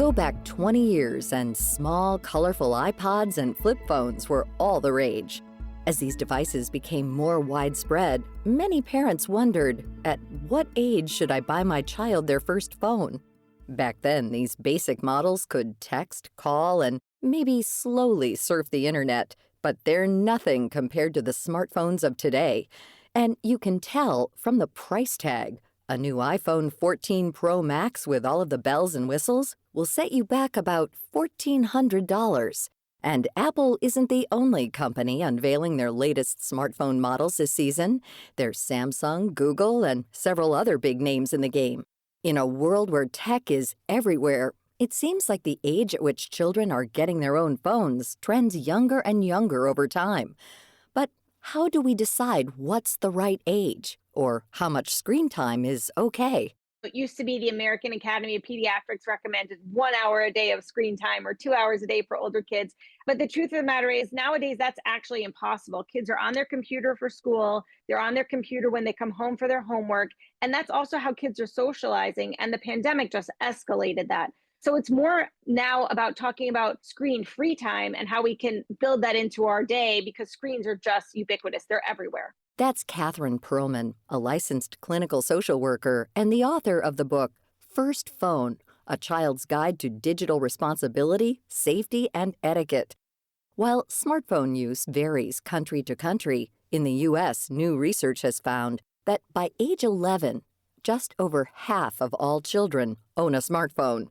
Go back 20 years and small, colorful iPods and flip phones were all the rage. As these devices became more widespread, many parents wondered, at what age should I buy my child their first phone? Back then, these basic models could text, call, and maybe slowly surf the internet, but they're nothing compared to the smartphones of today. And you can tell from the price tag. A new iPhone 14 Pro Max with all of the bells and whistles will set you back about $1,400. And Apple isn't the only company unveiling their latest smartphone models this season. There's Samsung, Google, and several other big names in the game. In a world where tech is everywhere, it seems like the age at which children are getting their own phones trends younger and younger over time. But how do we decide what's the right age, or how much screen time is okay? It used to be the American Academy of Pediatrics recommended 1 hour a day of screen time or 2 hours a day for older kids. But the truth of the matter is, nowadays, that's actually impossible. Kids are on their computer for school, they're on their computer when they come home for their homework. And that's also how kids are socializing. And the pandemic just escalated that. So it's more now about talking about screen free time and how we can build that into our day, because screens are just ubiquitous, they're everywhere. That's Catherine Perlman, a licensed clinical social worker and the author of the book First Phone, A Child's Guide to Digital Responsibility, Safety, and Etiquette. While smartphone use varies country to country, in the U.S., new research has found that by age 11, just over half of all children own a smartphone.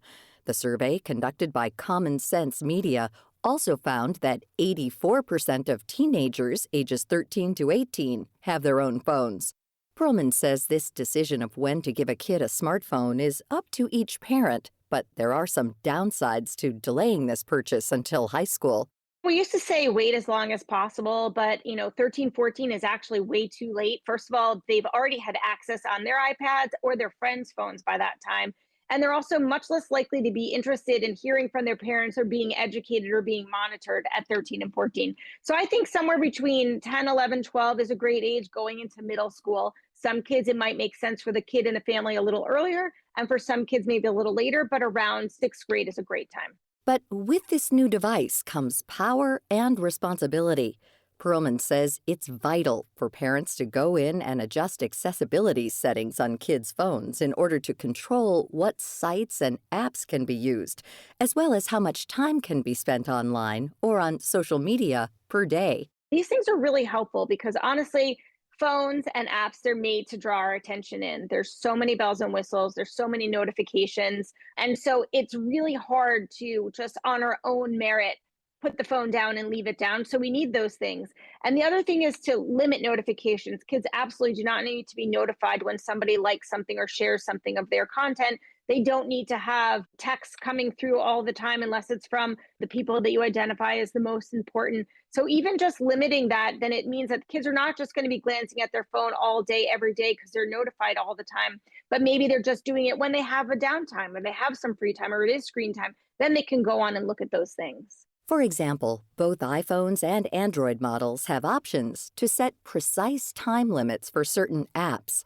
The survey, conducted by Common Sense Media, also found that 84% of teenagers ages 13 to 18 have their own phones. Perlman says this decision of when to give a kid a smartphone is up to each parent, but there are some downsides to delaying this purchase until high school. We used to say wait as long as possible, but 13, 14 is actually way too late. First of all, they've already had access on their iPads or their friends' phones by that time. And they're also much less likely to be interested in hearing from their parents or being educated or being monitored at 13 and 14. So I think somewhere between 10, 11, 12 is a great age going into middle school. Some kids, it might make sense for the kid in the family a little earlier, and for some kids, maybe a little later, but around sixth grade is a great time. But with this new device comes power and responsibility. Perlman says it's vital for parents to go in and adjust accessibility settings on kids' phones in order to control what sites and apps can be used, as well as how much time can be spent online or on social media per day. These things are really helpful because honestly, phones and apps, they're made to draw our attention in. There's so many bells and whistles, there's so many notifications. And so it's really hard to just on our own merit put the phone down and leave it down. So we need those things. And the other thing is to limit notifications. Kids absolutely do not need to be notified when somebody likes something or shares something of their content. They don't need to have texts coming through all the time unless it's from the people that you identify as the most important. So even just limiting that, then it means that kids are not just going to be glancing at their phone all day, every day, because they're notified all the time. But maybe they're just doing it when they have a downtime or they have some free time or it is screen time. Then they can go on and look at those things. For example, both iPhones and Android models have options to set precise time limits for certain apps.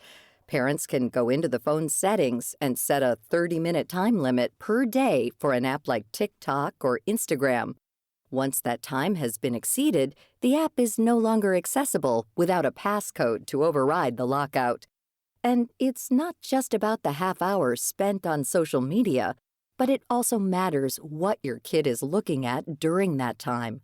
Parents can go into the phone's settings and set a 30-minute time limit per day for an app like TikTok or Instagram. Once that time has been exceeded, the app is no longer accessible without a passcode to override the lockout. And it's not just about the half hour spent on social media, but it also matters what your kid is looking at during that time.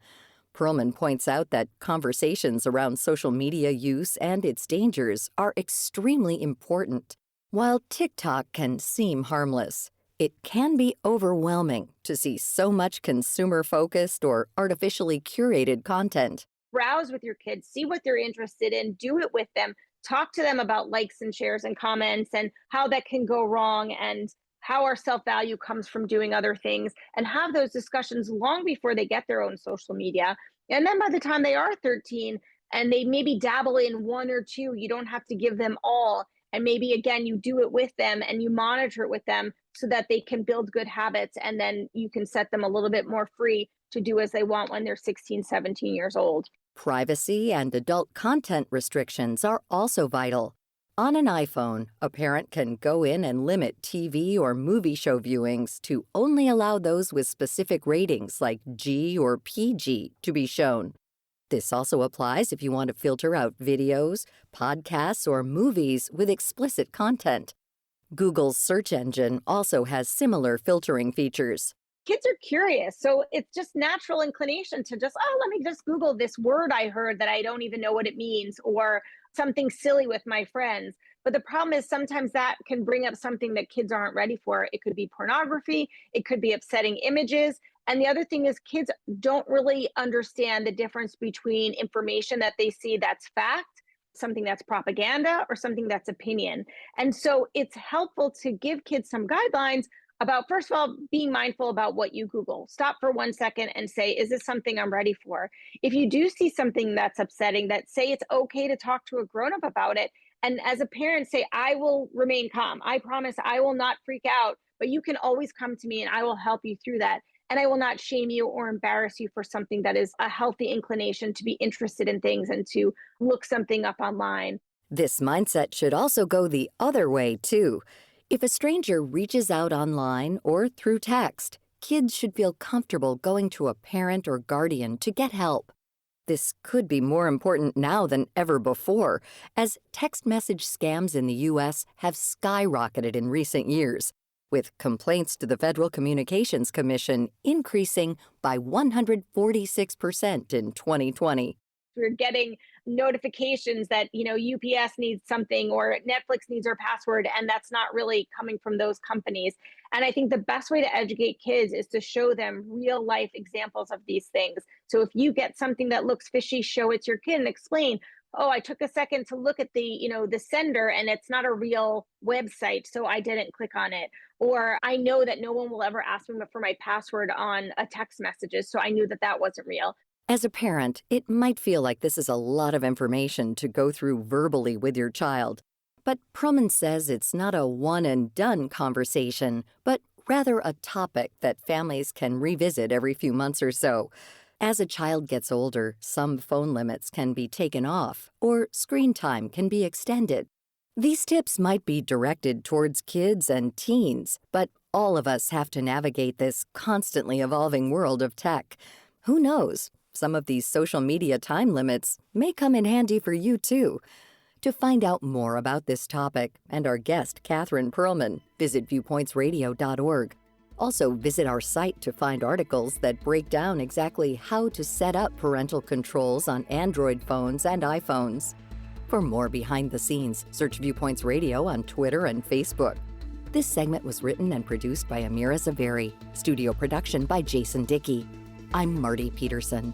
Perlman points out that conversations around social media use and its dangers are extremely important. While TikTok can seem harmless, it can be overwhelming to see so much consumer-focused or artificially curated content. Browse with your kids, see what they're interested in, do it with them, talk to them about likes and shares and comments and how that can go wrong and how our self-value comes from doing other things, and have those discussions long before they get their own social media. And then by the time they are 13 and they maybe dabble in one or two, you don't have to give them all. And maybe again, you do it with them and you monitor it with them so that they can build good habits. And then you can set them a little bit more free to do as they want when they're 16, 17 years old. Privacy and adult content restrictions are also vital. On an iPhone, a parent can go in and limit TV or movie show viewings to only allow those with specific ratings like G or PG to be shown. This also applies if you want to filter out videos, podcasts, or movies with explicit content. Google's search engine also has similar filtering features. Kids are curious. So it's just natural inclination to just, oh, let me just Google this word I heard that I don't even know what it means, or something silly with my friends. But the problem is sometimes that can bring up something that kids aren't ready for. It could be pornography, it could be upsetting images. And the other thing is, kids don't really understand the difference between information that they see that's fact, something that's propaganda, or something that's opinion. And so it's helpful to give kids some guidelines about, first of all, being mindful about what you Google. Stop for 1 second and say, is this something I'm ready for? If you do see something that's upsetting, that say it's okay to talk to a grown-up about it. And as a parent, say, I will remain calm. I promise I will not freak out, but you can always come to me and I will help you through that. And I will not shame you or embarrass you for something that is a healthy inclination to be interested in things and to look something up online. This mindset should also go the other way, too. If a stranger reaches out online or through text, kids should feel comfortable going to a parent or guardian to get help. This could be more important now than ever before, as text message scams in the U.S. have skyrocketed in recent years, with complaints to the Federal Communications Commission increasing by 146% in 2020. We're getting notifications that, UPS needs something or Netflix needs our password, and that's not really coming from those companies. And I think the best way to educate kids is to show them real life examples of these things. So if you get something that looks fishy, show it to your kid and explain, oh, I took a second to look at the sender and it's not a real website, so I didn't click on it. Or I know that no one will ever ask me for my password on a text messages, so I knew that that wasn't real. As a parent, it might feel like this is a lot of information to go through verbally with your child. But Pruman says it's not a one-and-done conversation, but rather a topic that families can revisit every few months or so. As a child gets older, some phone limits can be taken off, or screen time can be extended. These tips might be directed towards kids and teens, but all of us have to navigate this constantly evolving world of tech. Who knows? Some of these social media time limits may come in handy for you, too. To find out more about this topic and our guest, Catherine Perlman, visit viewpointsradio.org. Also, visit our site to find articles that break down exactly how to set up parental controls on Android phones and iPhones. For more behind the scenes, search Viewpoints Radio on Twitter and Facebook. This segment was written and produced by Amira Zaveri. Studio production by Jason Dickey. I'm Marty Peterson.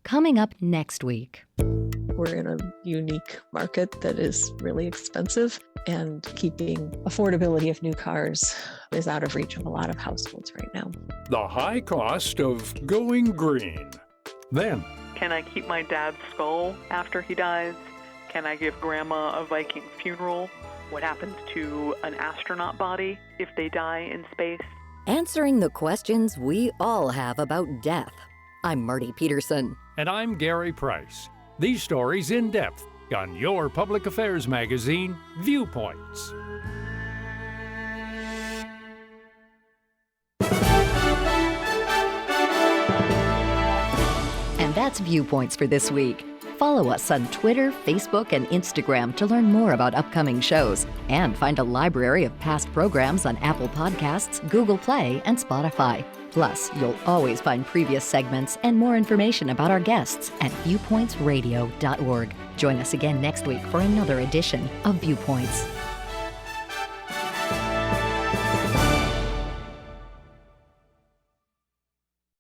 Coming up next week. We're in a unique market that is really expensive, and keeping affordability of new cars is out of reach of a lot of households right now. The high cost of going green. Then, can I keep my dad's skull after he dies? Can I give grandma a Viking funeral? What happens to an astronaut body if they die in space? Answering the questions we all have about death. I'm Marty Peterson. And I'm Gary Price. These stories in depth on your public affairs magazine, Viewpoints. And that's Viewpoints for this week. Follow us on Twitter, Facebook, and Instagram to learn more about upcoming shows and find a library of past programs on Apple Podcasts, Google Play, and Spotify. Plus, you'll always find previous segments and more information about our guests at viewpointsradio.org. Join us again next week for another edition of Viewpoints.